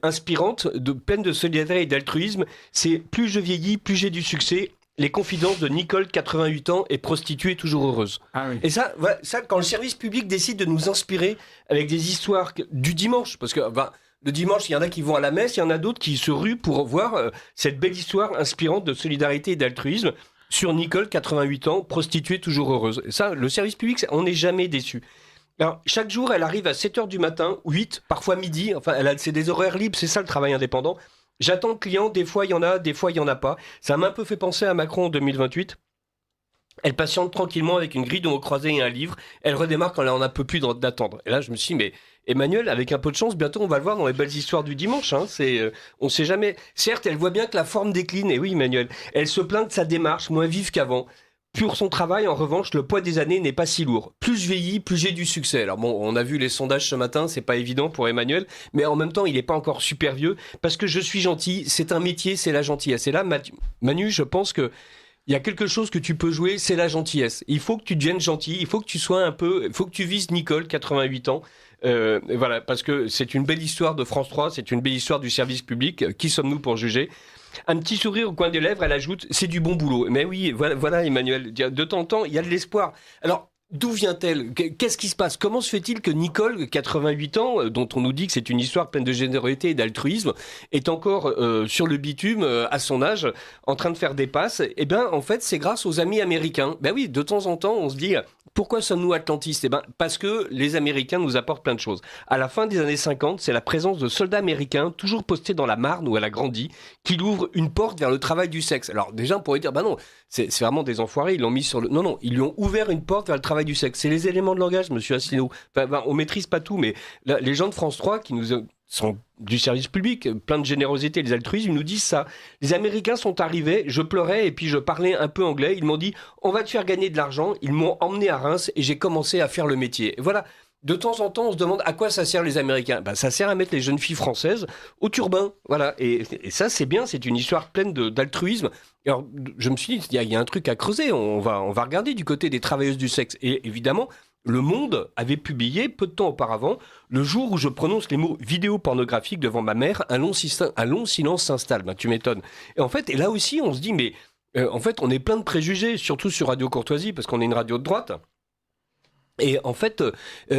inspirante, pleine de solidarité et d'altruisme, c'est plus je vieillis, plus j'ai du succès. Les confidences de Nicole, 88 ans, et prostituée toujours heureuse. Ah oui. Et ça, quand le service public décide de nous inspirer avec des histoires du dimanche, parce que le dimanche, il y en a qui vont à la messe, il y en a d'autres qui se ruent pour voir cette belle histoire inspirante de solidarité et d'altruisme sur Nicole, 88 ans, prostituée toujours heureuse. Et ça, le service public, on n'est jamais déçu. Alors, chaque jour, elle arrive à 7h du matin, 8, parfois midi, enfin, c'est des horaires libres, c'est ça le travail indépendant. J'attends le client, des fois il y en a, des fois il y en a pas. Ça m'a un peu fait penser à Macron en 2028. Elle patiente tranquillement avec une grille de mots croisés et un livre. Elle redémarre quand elle en a peu plus d'attendre. Et là je me suis dit, mais Emmanuel, avec un peu de chance, bientôt on va le voir dans les belles histoires du dimanche. Hein. On sait jamais. Certes, elle voit bien que la forme décline. Et oui, Emmanuel, elle se plaint de sa démarche moins vive qu'avant. Pour son travail, en revanche, le poids des années n'est pas si lourd. Plus je vieillis, plus j'ai du succès. Alors on a vu les sondages ce matin, c'est pas évident pour Emmanuel, mais en même temps, il n'est pas encore super vieux, parce que je suis gentil, c'est un métier, c'est la gentillesse. Et là, Manu, je pense que il y a quelque chose que tu peux jouer, c'est la gentillesse. Il faut que tu deviennes gentil, il faut que tu sois il faut que tu vises Nicole, 88 ans. Voilà, parce que c'est une belle histoire de France 3, c'est une belle histoire du service public. Qui sommes-nous pour juger ? Un petit sourire au coin des lèvres, elle ajoute, c'est du bon boulot. Mais oui, voilà Emmanuel, de temps en temps, il y a de l'espoir. Alors, d'où vient-elle ? Qu'est-ce qui se passe ? Comment se fait-il que Nicole, 88 ans, dont on nous dit que c'est une histoire pleine de générosité et d'altruisme, est encore sur le bitume à son âge, en train de faire des passes ? Eh bien, en fait, c'est grâce aux amis américains. Ben oui, de temps en temps, on se dit... Pourquoi sommes-nous atlantistes ? Parce que les Américains nous apportent plein de choses. À la fin des années 50, c'est la présence de soldats américains, toujours postés dans la Marne où elle a grandi, qui l'ouvrent une porte vers le travail du sexe. Alors déjà, on pourrait dire, non, c'est vraiment des enfoirés, ils l'ont mis sur le... Non, ils lui ont ouvert une porte vers le travail du sexe. C'est les éléments de langage, monsieur Asselineau. On maîtrise pas tout, mais là, les gens de France 3 qui nous... sont du service public, plein de générosité et d'altruisme, ils nous disent ça. Les Américains sont arrivés, je pleurais et puis je parlais un peu anglais. Ils m'ont dit, on va te faire gagner de l'argent. Ils m'ont emmené à Reims et j'ai commencé à faire le métier. Et voilà, de temps en temps, on se demande à quoi ça sert les Américains. Ça sert à mettre les jeunes filles françaises au turbin. Voilà, et ça c'est bien, c'est une histoire pleine d'altruisme. Alors, je me suis dit, il y a un truc à creuser, on va regarder du côté des travailleuses du sexe. Et évidemment, Le Monde avait publié, peu de temps auparavant, le jour où je prononce les mots vidéo pornographique devant ma mère, un long silence s'installe. Tu m'étonnes. Et en fait, et là aussi, on se dit, mais en fait, on est plein de préjugés, surtout sur Radio Courtoisie, parce qu'on est une radio de droite. Et en fait,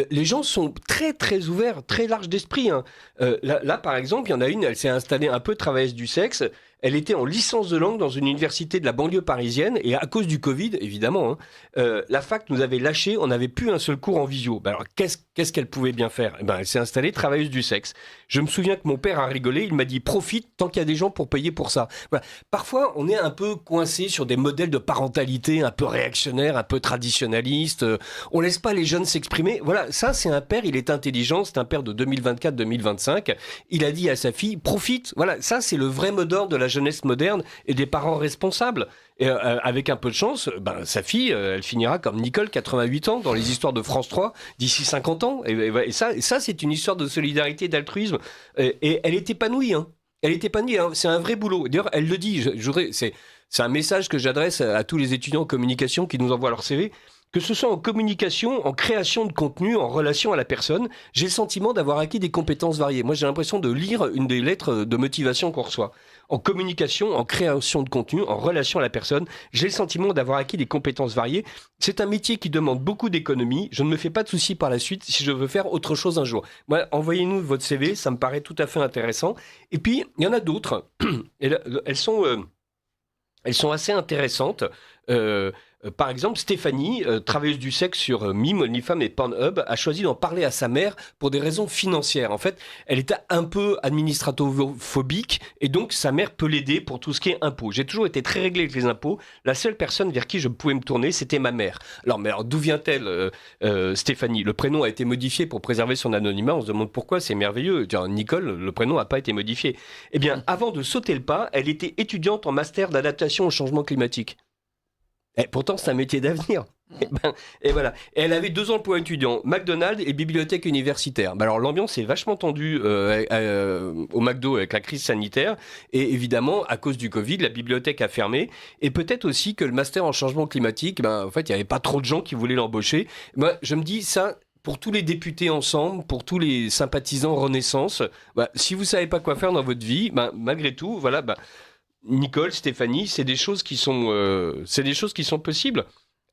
les gens sont très très ouverts, très larges d'esprit. Hein. Là, par exemple, il y en a une, elle s'est installée un peu travailleuse du sexe. Elle était en licence de langue dans une université de la banlieue parisienne. Et à cause du Covid, évidemment, la fac nous avait lâchés. On n'avait plus un seul cours en visio. Alors, qu'est-ce qu'elle pouvait bien faire ? Elle s'est installée travailleuse du sexe. Je me souviens que mon père a rigolé. Il m'a dit, profite tant qu'il y a des gens pour payer pour ça. Voilà. Parfois, on est un peu coincé sur des modèles de parentalité un peu réactionnaires, un peu traditionnalistes. On laisse pas les jeunes s'exprimer. Voilà, ça, c'est un père, il est intelligent. C'est un père de 2024-2025. Il a dit à sa fille, profite. Voilà, ça, c'est le vrai mot d'ordre de la jeunesse moderne et des parents responsables. Et avec un peu de chance, sa fille, elle finira comme Nicole, 88 ans, dans les histoires de France 3, d'ici 50 ans. Et ça, c'est une histoire de solidarité et d'altruisme. Et elle est épanouie, hein. Elle n'était pas née, hein, c'est un vrai boulot. D'ailleurs, elle le dit, c'est un message que j'adresse à tous les étudiants en communication qui nous envoient leur CV. Que ce soit en communication, en création de contenu, en relation à la personne, j'ai le sentiment d'avoir acquis des compétences variées. Moi, j'ai l'impression de lire une des lettres de motivation qu'on reçoit. En communication, en création de contenu, en relation à la personne, j'ai le sentiment d'avoir acquis des compétences variées. C'est un métier qui demande beaucoup d'économie. Je ne me fais pas de soucis par la suite si je veux faire autre chose un jour. Moi, envoyez-nous votre CV, ça me paraît tout à fait intéressant. Et puis, il y en a d'autres. Elles sont assez intéressantes. Par exemple, Stéphanie, travailleuse du sexe sur Mime, OnlyFans et Pornhub, a choisi d'en parler à sa mère pour des raisons financières. En fait, elle était un peu administratophobique et donc sa mère peut l'aider pour tout ce qui est impôts. J'ai toujours été très réglé avec les impôts. La seule personne vers qui je pouvais me tourner, c'était ma mère. Alors d'où vient-elle, Stéphanie ? Le prénom a été modifié pour préserver son anonymat. On se demande pourquoi, c'est merveilleux. Nicole, le prénom n'a pas été modifié. Eh bien, avant de sauter le pas, elle était étudiante en master d'adaptation au changement climatique. Et pourtant, c'est un métier d'avenir. Et voilà. Et elle avait 2 emplois étudiants, McDonald's et bibliothèque universitaire. Alors l'ambiance est vachement tendue au McDo avec la crise sanitaire. Et évidemment, à cause du Covid, la bibliothèque a fermé. Et peut-être aussi que le master en changement climatique, en fait, il n'y avait pas trop de gens qui voulaient l'embaucher. Moi, je me dis ça. Pour tous les députés ensemble, pour tous les sympathisants Renaissance, si vous ne savez pas quoi faire dans votre vie, malgré tout, voilà. Nicole, Stéphanie, c'est des choses qui sont possibles.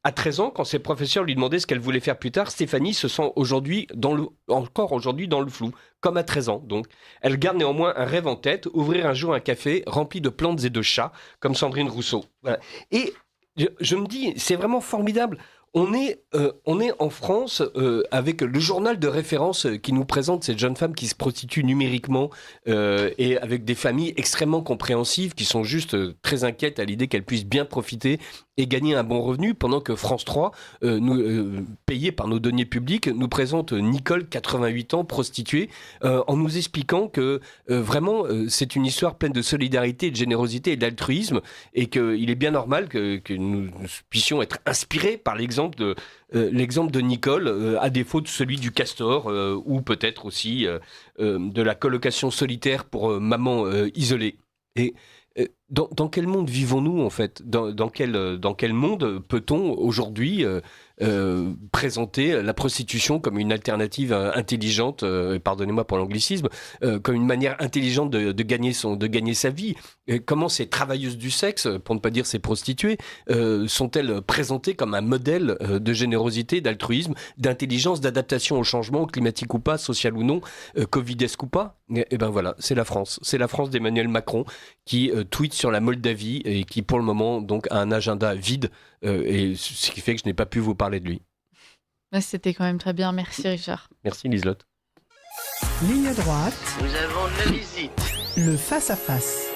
À 13 ans, quand ses professeurs lui demandaient ce qu'elle voulait faire plus tard, Stéphanie se sent encore aujourd'hui dans le flou, comme à 13 ans. Donc, elle garde néanmoins un rêve en tête, ouvrir un jour un café rempli de plantes et de chats, comme Sandrine Rousseau. Voilà. Et je me dis, c'est vraiment formidable. On est en France avec le journal de référence qui nous présente cette jeune femme qui se prostitue numériquement et avec des familles extrêmement compréhensives qui sont juste très inquiètes à l'idée qu'elle puisse bien profiter et gagner un bon revenu, pendant que France 3, payé par nos deniers publics, nous présente Nicole, 88 ans, prostituée, en nous expliquant que vraiment c'est une histoire pleine de solidarité, de générosité et d'altruisme, et qu'il est bien normal que nous puissions être inspirés par l'exemple de Nicole, à défaut de celui du Castor, ou peut-être aussi de la colocation solitaire pour maman isolée. Et dans quel monde vivons-nous, en fait ? Dans quel monde peut-on aujourd'hui présenter la prostitution comme une alternative intelligente, pardonnez-moi pour l'anglicisme, comme une manière intelligente de gagner sa vie ? Comment ces travailleuses du sexe, pour ne pas dire ces prostituées, sont-elles présentées comme un modèle de générosité, d'altruisme, d'intelligence, d'adaptation au changement, climatique ou pas, social ou non, covidesque ou pas ? Et ben voilà, c'est la France. C'est la France d'Emmanuel Macron qui tweet sur la Moldavie et qui, pour le moment, donc, a un agenda vide, et ce qui fait que je n'ai pas pu vous parler de lui. C'était quand même très bien. Merci, Richard. Merci, Liselotte. Ligne droite. Nous avons de la visite. Le face-à-face.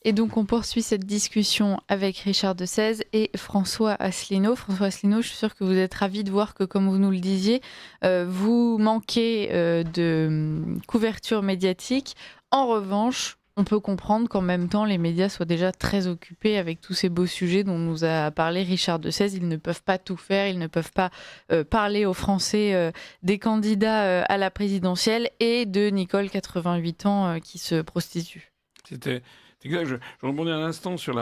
Et donc, on poursuit cette discussion avec Richard de Sèze et François Asselineau. François Asselineau, je suis sûre que vous êtes ravi de voir que, comme vous nous le disiez, vous manquez de couverture médiatique. En revanche, on peut comprendre qu'en même temps, les médias soient déjà très occupés avec tous ces beaux sujets dont nous a parlé Richard de Sèze. Ils ne peuvent pas tout faire, ils ne peuvent pas parler aux Français des candidats à la présidentielle et de Nicole, 88 ans, qui se prostitue. C'était exact. Je rebondis un instant sur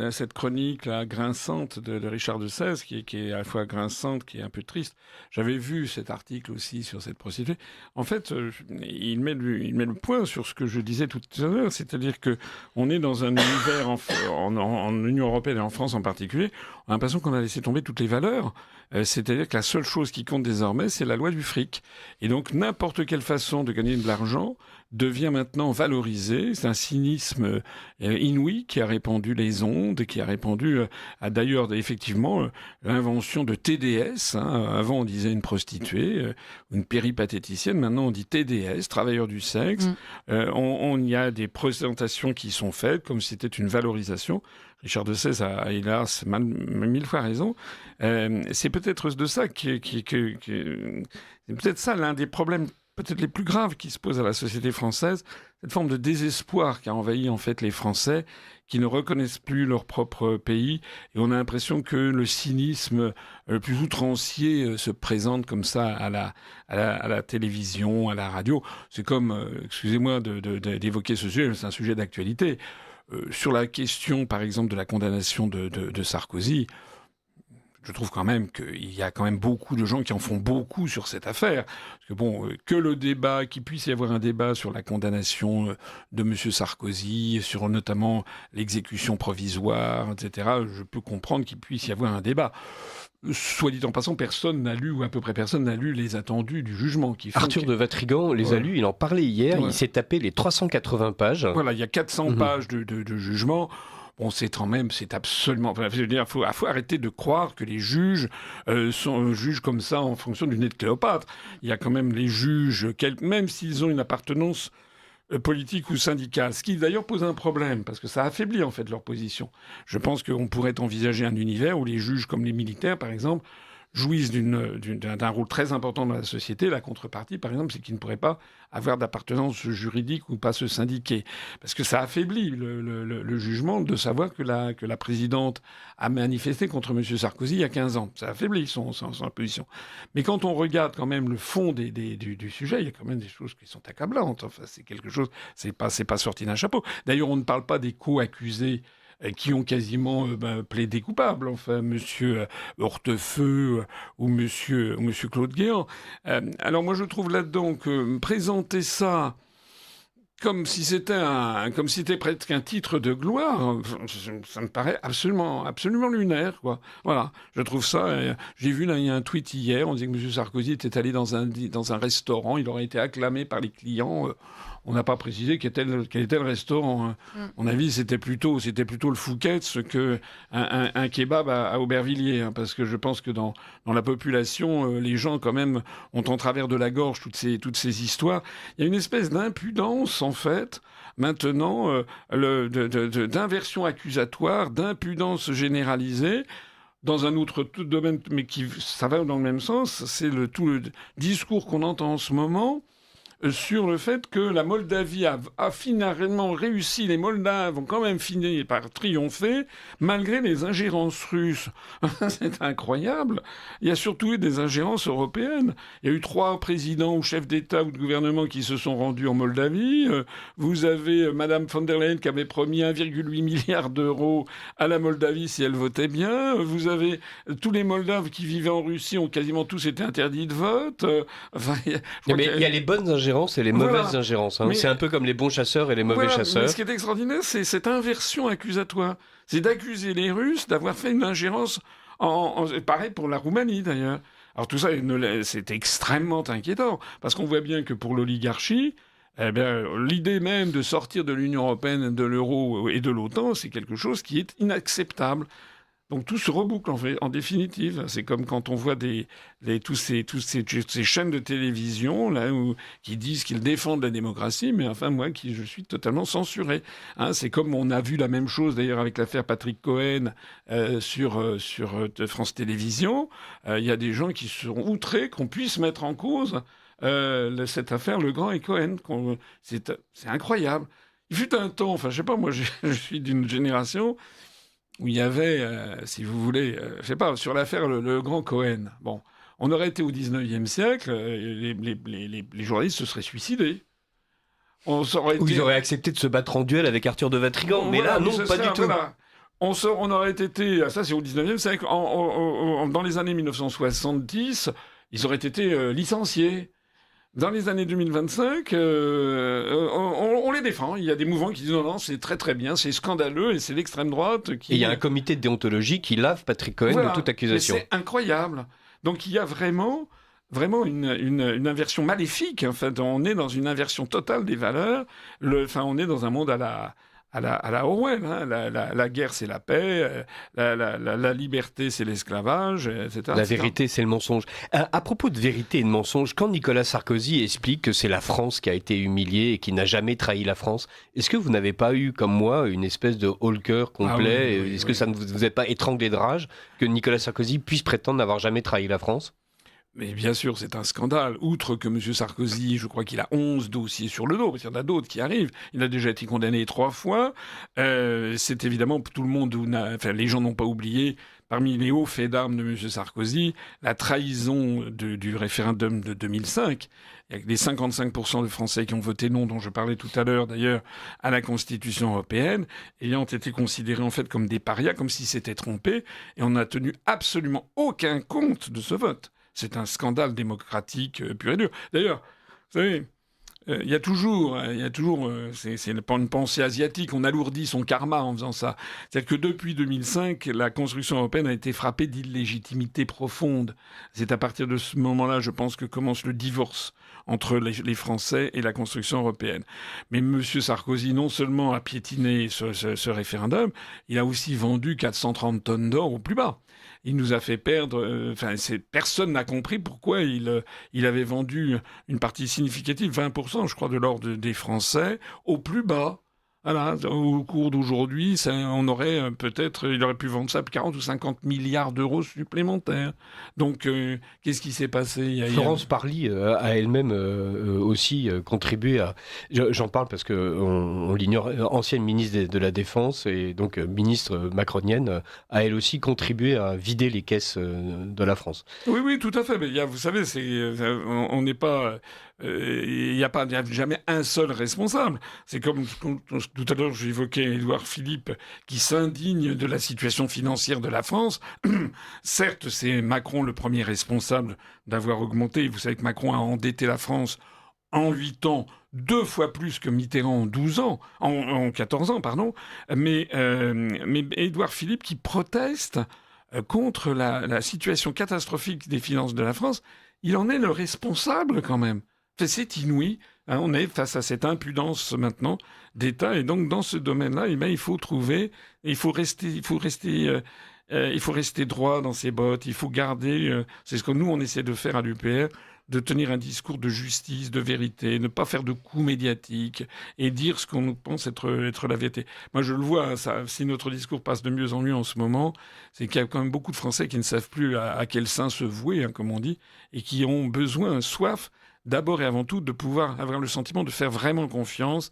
cette chronique grinçante de Richard de Sèze, qui est à la fois grinçante, qui est un peu triste. J'avais vu cet article aussi sur cette prostituée. En fait, il met le point sur ce que je disais tout à l'heure, c'est-à-dire que on est dans un univers en Union européenne et en France en particulier, on a l'impression qu'on a laissé tomber toutes les valeurs. C'est-à-dire que la seule chose qui compte désormais, c'est la loi du fric. Et donc, n'importe quelle façon de gagner de l'argent devient maintenant valorisée. C'est un cynisme inouï qui a répandu les ondes, qui a répandu à d'ailleurs effectivement l'invention de TDS. Avant, on disait une prostituée, une péripatéticienne. Maintenant, on dit TDS, travailleur du sexe. Il y a des présentations qui sont faites comme si c'était une valorisation. Richard de Sèze a, hélas, mille fois raison. C'est peut-être de ça c'est peut-être ça l'un des problèmes peut-être les plus graves qui se posent à la société française, cette forme de désespoir qui a envahi en fait les Français, qui ne reconnaissent plus leur propre pays, et on a l'impression que le cynisme le plus outrancier se présente comme ça à la télévision, à la radio. C'est comme, excusez-moi d'évoquer ce sujet, c'est un sujet d'actualité. Sur la question, par exemple, de la condamnation de Sarkozy, je trouve quand même qu'il y a quand même beaucoup de gens qui en font beaucoup sur cette affaire. Parce que bon, qu'il puisse y avoir un débat sur la condamnation de M. Sarkozy, sur notamment l'exécution provisoire, etc., je peux comprendre qu'il puisse y avoir un débat. Soit dit en passant, personne n'a lu, ou à peu près personne n'a lu les attendus du jugement. Arthur de Vatrigan les a lus, il en parlait hier, il s'est tapé les 380 pages. Voilà, il y a 400 pages de jugement. Bon, c'est absolument... Enfin, je veux dire, faut arrêter de croire que les juges jugent comme ça en fonction du nez de Cléopâtre. Il y a quand même les juges, même s'ils ont une appartenance politique ou syndicale, ce qui d'ailleurs pose un problème, parce que ça affaiblit en fait leur position. Je pense qu'on pourrait envisager un univers où les juges, comme les militaires par exemple, jouissent d'un rôle très important dans la société. La contrepartie, par exemple, c'est qu'ils ne pourraient pas avoir d'appartenance juridique ou pas se syndiquer. Parce que ça affaiblit le jugement de savoir que la présidente a manifesté contre M. Sarkozy il y a 15 ans. Ça affaiblit son position. Mais quand on regarde quand même le fond du sujet, il y a quand même des choses qui sont accablantes. Enfin, c'est quelque chose, c'est pas sorti d'un chapeau. D'ailleurs, on ne parle pas des co-accusés qui ont quasiment plaidé coupables, enfin, monsieur Hortefeux ou monsieur Claude Guéant. Alors moi, je trouve là-dedans que présenter ça comme si c'était presque un titre de gloire, ça me paraît absolument lunaire, quoi. Voilà, je trouve ça. J'ai vu là, il y a un tweet hier, on disait que M. Sarkozy était allé dans un restaurant, il aurait été acclamé par les clients. On n'a pas précisé quel était le restaurant. À mon avis, c'était plutôt le Fouquet's que un kebab à Aubervilliers, hein, parce que je pense que dans la population, les gens quand même ont en travers de la gorge toutes ces histoires. Il y a une espèce d'impudence en fait. Maintenant, d'inversion accusatoire, d'impudence généralisée. Dans un autre domaine, mais ça va dans le même sens, c'est tout le discours qu'on entend en ce moment sur le fait que la Moldavie a finalement réussi, les Moldaves ont quand même fini par triompher, malgré les ingérences russes. C'est incroyable. Il y a surtout eu des ingérences européennes. Il y a eu 3 présidents ou chefs d'État ou de gouvernement qui se sont rendus en Moldavie. Vous avez Madame von der Leyen qui avait promis 1,8 milliard d'euros à la Moldavie si elle votait bien. Vous avez tous les Moldaves qui vivaient en Russie ont quasiment tous été interdits de vote. Il y a les bonnes ingérences et les mauvaises ingérences. Hein. C'est un peu comme les bons chasseurs et les mauvais chasseurs. Mais ce qui est extraordinaire, c'est cette inversion accusatoire. C'est d'accuser les Russes d'avoir fait une ingérence, pareil pour la Roumanie d'ailleurs. Alors tout ça, c'est extrêmement inquiétant, parce qu'on voit bien que pour l'oligarchie, l'idée même de sortir de l'Union européenne, de l'euro et de l'OTAN, c'est quelque chose qui est inacceptable. Donc tout se reboucle en définitive. C'est comme quand on voit toutes ces chaînes de télévision là, qui disent qu'ils défendent la démocratie, mais enfin moi je suis totalement censuré. Hein, c'est comme on a vu la même chose d'ailleurs avec l'affaire Patrick Cohen sur France Télévisions. Il y a des gens qui seront outrés qu'on puisse mettre en cause cette affaire Legrand et Cohen. C'est incroyable. Il fut un temps, enfin je sais pas, moi je suis d'une génération où il y avait, si vous voulez, je sais pas, sur l'affaire le grand Cohen. Bon, on aurait été au 19e siècle, les journalistes se seraient suicidés. Ils auraient accepté de se battre en duel avec Arthur de Vatrigan, mais là, non, pas du tout. Voilà. On aurait été, ça c'est au 19e siècle, dans les années 1970, ils auraient été licenciés. Dans les années 2025, on les défend. Il y a des mouvements qui disent non, c'est très très bien, c'est scandaleux et c'est l'extrême droite qui... Et il y a un comité de déontologie qui lave Patrick Cohen de toute accusation. C'est incroyable. Donc il y a vraiment une inversion maléfique. En fait, on est dans une inversion totale des valeurs. On est dans un monde à la Orwell, hein. La guerre, c'est la paix, la liberté, c'est l'esclavage, etc. La vérité, c'est le mensonge. À propos de vérité et de mensonge, quand Nicolas Sarkozy explique que c'est la France qui a été humiliée et qui n'a jamais trahi la France, est-ce que vous n'avez pas eu, comme moi, une espèce de haut-le-cœur complet? Est-ce que ça ne vous est pas étranglé de rage que Nicolas Sarkozy puisse prétendre n'avoir jamais trahi la France? Mais bien sûr, c'est un scandale. Outre que M. Sarkozy, je crois qu'il a 11 dossiers sur le dos, parce qu'il y en a d'autres qui arrivent. Il a déjà été condamné 3 fois. C'est évidemment, tout le monde, les gens n'ont pas oublié, parmi les hauts faits d'armes de M. Sarkozy, la trahison du référendum de 2005. Il y a les 55% de Français qui ont voté non, dont je parlais tout à l'heure d'ailleurs, à la Constitution européenne, ayant été considérés en fait comme des parias, comme s'ils s'étaient trompés, et on n'a tenu absolument aucun compte de ce vote. C'est un scandale démocratique pur et dur. D'ailleurs, vous savez, il y a toujours, c'est une pensée asiatique, on alourdit son karma en faisant ça. C'est-à-dire que depuis 2005, la construction européenne a été frappée d'illégitimité profonde. C'est à partir de ce moment-là, je pense, que commence le divorce entre les Français et la construction européenne. Mais M. Sarkozy, non seulement a piétiné ce référendum, il a aussi vendu 430 tonnes d'or au plus bas. Il nous a fait perdre... personne n'a compris pourquoi il avait vendu une partie significative, 20%, je crois, de l'or des Français, au plus bas. Voilà, au cours d'aujourd'hui, il aurait pu vendre ça pour 40 ou 50 milliards d'euros supplémentaires. Donc, qu'est-ce qui s'est passé? Florence Parly a elle-même aussi contribué à... J'en parle parce qu'on l'ignore, ancienne ministre de la Défense et donc ministre macronienne, a elle aussi contribué à vider les caisses de la France. Oui, tout à fait. Mais vous savez, on n'est pas... Il n'y a jamais un seul responsable. C'est comme tout à l'heure j'évoquais Édouard Philippe qui s'indigne de la situation financière de la France. Certes, c'est Macron le premier responsable d'avoir augmenté. Vous savez que Macron a endetté la France en 8 ans 2 fois plus que Mitterrand en 12 ans, en 14 ans, pardon. Mais Édouard Philippe qui proteste contre la situation catastrophique des finances de la France, il en est le responsable quand même. C'est inouï. On est face à cette impudence maintenant d'État. Et donc, dans ce domaine-là, il faut rester droit dans ses bottes. Il faut garder, c'est ce que nous, on essaie de faire à l'UPR, de tenir un discours de justice, de vérité, ne pas faire de coups médiatiques et dire ce qu'on nous pense être la vérité. Moi, je le vois, si notre discours passe de mieux en mieux en ce moment, c'est qu'il y a quand même beaucoup de Français qui ne savent plus à quel sein se vouer, comme on dit, et qui ont besoin, soif, d'abord et avant tout, de pouvoir avoir le sentiment de faire vraiment confiance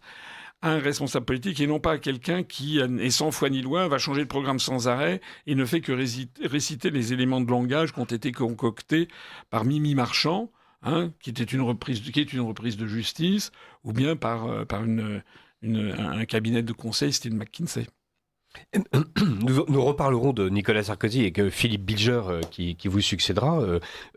à un responsable politique et non pas à quelqu'un qui est sans foi ni loi, va changer de programme sans arrêt et ne fait que réciter les éléments de langage qui ont été concoctés par Mimi Marchand, qui est une reprise de justice, ou bien par un cabinet de conseil style McKinsey. Nous reparlerons de Nicolas Sarkozy et que Philippe Bilger qui vous succédera,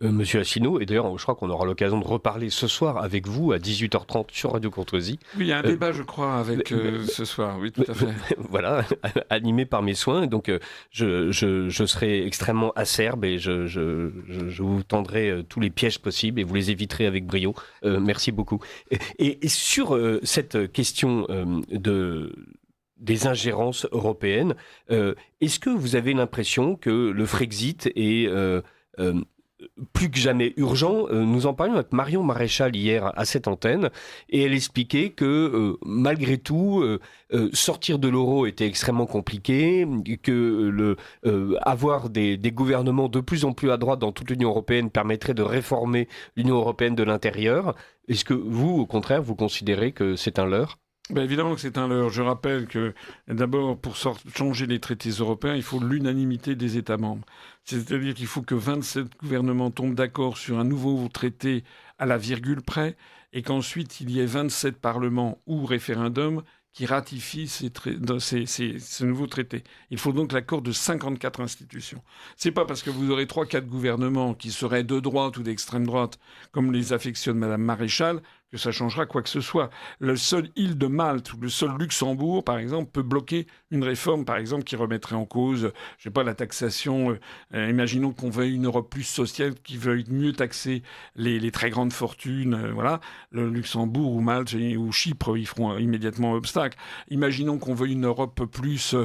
Monsieur Asselineau. Et d'ailleurs, je crois qu'on aura l'occasion de reparler ce soir avec vous à 18h30 sur Radio Courtoisie. Oui, il y a un débat, je crois, avec ce soir. Oui, tout à fait. Voilà, animé par mes soins. Donc, je serai extrêmement acerbe et je vous tendrai tous les pièges possibles et vous les éviterez avec brio. Merci beaucoup. Et sur cette question des ingérences européennes. Est-ce que vous avez l'impression que le Frexit est plus que jamais urgent? Nous en parlions avec Marion Maréchal hier à cette antenne, et elle expliquait que malgré tout, sortir de l'euro était extrêmement compliqué, que avoir des gouvernements de plus en plus à droite dans toute l'Union européenne permettrait de réformer l'Union européenne de l'intérieur. Est-ce que vous, au contraire, vous considérez que c'est un leurre? Évidemment que c'est un leurre. Je rappelle que d'abord, pour changer les traités européens, il faut l'unanimité des États membres. C'est-à-dire qu'il faut que 27 gouvernements tombent d'accord sur un nouveau traité à la virgule près et qu'ensuite il y ait 27 parlements ou référendums qui ratifient ce nouveau traité. Il faut donc l'accord de 54 institutions. C'est pas parce que vous aurez 3-4 gouvernements qui seraient de droite ou d'extrême droite, comme les affectionne Madame Maréchal, que ça changera quoi que ce soit. Le seul île de Malte ou le seul Luxembourg, par exemple, peut bloquer une réforme, par exemple, qui remettrait en cause, je sais pas, la taxation. Imaginons qu'on veuille une Europe plus sociale, qui veuille mieux taxer les très grandes fortunes. Voilà. Le Luxembourg ou Malte ou Chypre, ils feront immédiatement obstacle. Imaginons qu'on veuille une Europe plus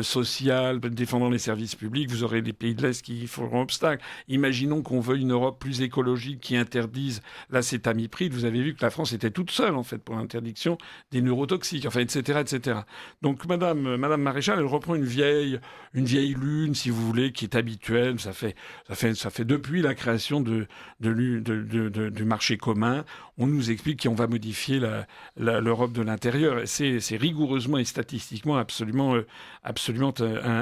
sociale, défendant les services publics. Vous aurez les pays de l'Est qui feront obstacle. Imaginons qu'on veuille une Europe plus écologique, qui interdise l'acétamipride. Vous avez vu que la France était toute seule, en fait, pour l'interdiction des neurotoxiques, enfin, etc., etc. Donc, Madame Maréchal, elle reprend une vieille lune, si vous voulez, qui est habituelle. Ça fait depuis la création du marché commun. On nous explique qu'on va modifier l'Europe de l'intérieur. Et c'est rigoureusement et statistiquement absolument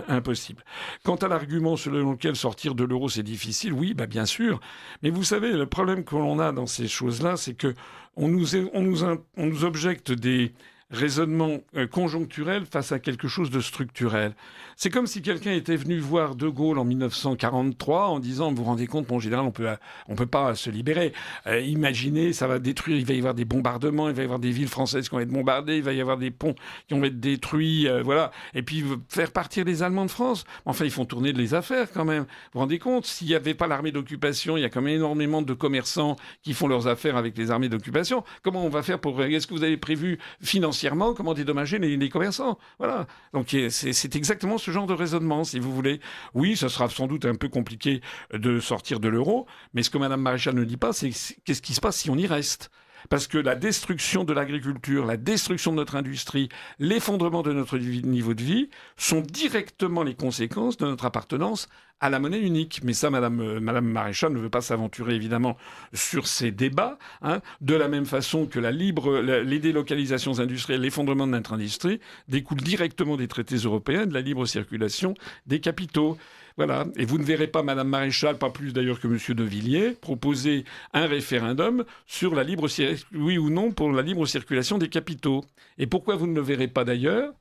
impossible. Quant à l'argument selon lequel sortir de l'euro, c'est difficile, oui, bien sûr. Mais vous savez, le problème que l'on a dans ces choses-là, c'est que on nous objecte des raisonnement conjoncturel face à quelque chose de structurel. C'est comme si quelqu'un était venu voir De Gaulle en 1943 en disant, vous vous rendez compte, mon général, on peut pas se libérer. Imaginez, ça va détruire, il va y avoir des bombardements, il va y avoir des villes françaises qui vont être bombardées, il va y avoir des ponts qui vont être détruits, voilà. Et puis faire partir les Allemands de France. Enfin, ils font tourner les affaires quand même. Vous vous rendez compte, s'il n'y avait pas l'armée d'occupation, il y a quand même énormément de commerçants qui font leurs affaires avec les armées d'occupation. Comment on va faire est-ce que vous avez prévu financièrement comment dédommager les commerçants. Voilà. Donc c'est exactement ce genre de raisonnement, si vous voulez. Oui, ça sera sans doute un peu compliqué de sortir de l'euro, mais ce que Mme Maréchal ne dit pas, c'est qu'est-ce qui se passe si on y reste ? Parce que la destruction de l'agriculture, la destruction de notre industrie, l'effondrement de notre niveau de vie sont directement les conséquences de notre appartenance à la monnaie unique. Mais ça, Madame Maréchal ne veut pas s'aventurer, évidemment, sur ces débats. De la même façon que les délocalisations industrielles, l'effondrement de notre industrie découlent directement des traités européens de la libre circulation des capitaux. Voilà. Et vous ne verrez pas Mme Maréchal, pas plus d'ailleurs que M. De Villiers, proposer un référendum sur oui ou non pour la libre circulation des capitaux. Et pourquoi vous ne le verrez pas d'ailleurs ?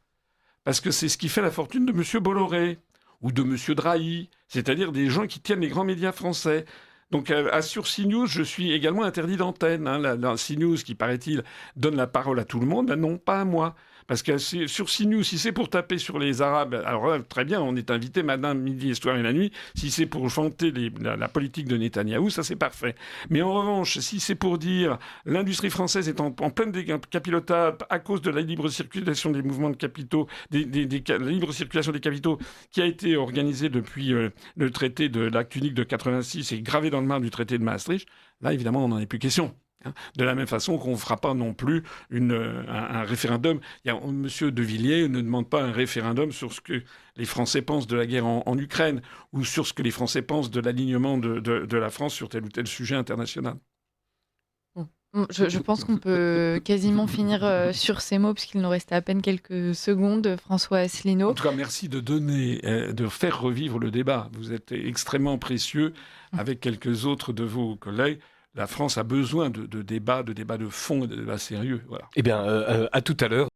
Parce que c'est ce qui fait la fortune de M. Bolloré ou de M. Drahi, c'est-à-dire des gens qui tiennent les grands médias français. Donc sur CNews, je suis également interdit d'antenne. La CNews, qui paraît-il, donne la parole à tout le monde, non, pas à moi. Parce que sur CNews, si c'est pour taper sur les Arabes, alors là, très bien, on est invité matin, midi, Histoire et la nuit. Si c'est pour chanter la politique de Netanyahou, ça c'est parfait. Mais en revanche, si c'est pour dire l'industrie française est en pleine capilotade à cause de la libre circulation des mouvements de capitaux, la libre circulation des capitaux qui a été organisée depuis le traité de l'acte unique de 86 et gravé dans le marbre du traité de Maastricht, là évidemment on n'en est plus question. De la même façon qu'on ne fera pas non plus un référendum. Monsieur De Villiers ne demande pas un référendum sur ce que les Français pensent de la guerre en Ukraine ou sur ce que les Français pensent de l'alignement de la France sur tel ou tel sujet international. Je pense qu'on peut quasiment finir sur ces mots, puisqu'il nous reste à peine quelques secondes. François Asselineau. En tout cas, merci de faire revivre le débat. Vous êtes extrêmement précieux avec quelques autres de vos collègues. La France a besoin de débats de fond, de débats sérieux. Voilà. Eh bien, à tout à l'heure.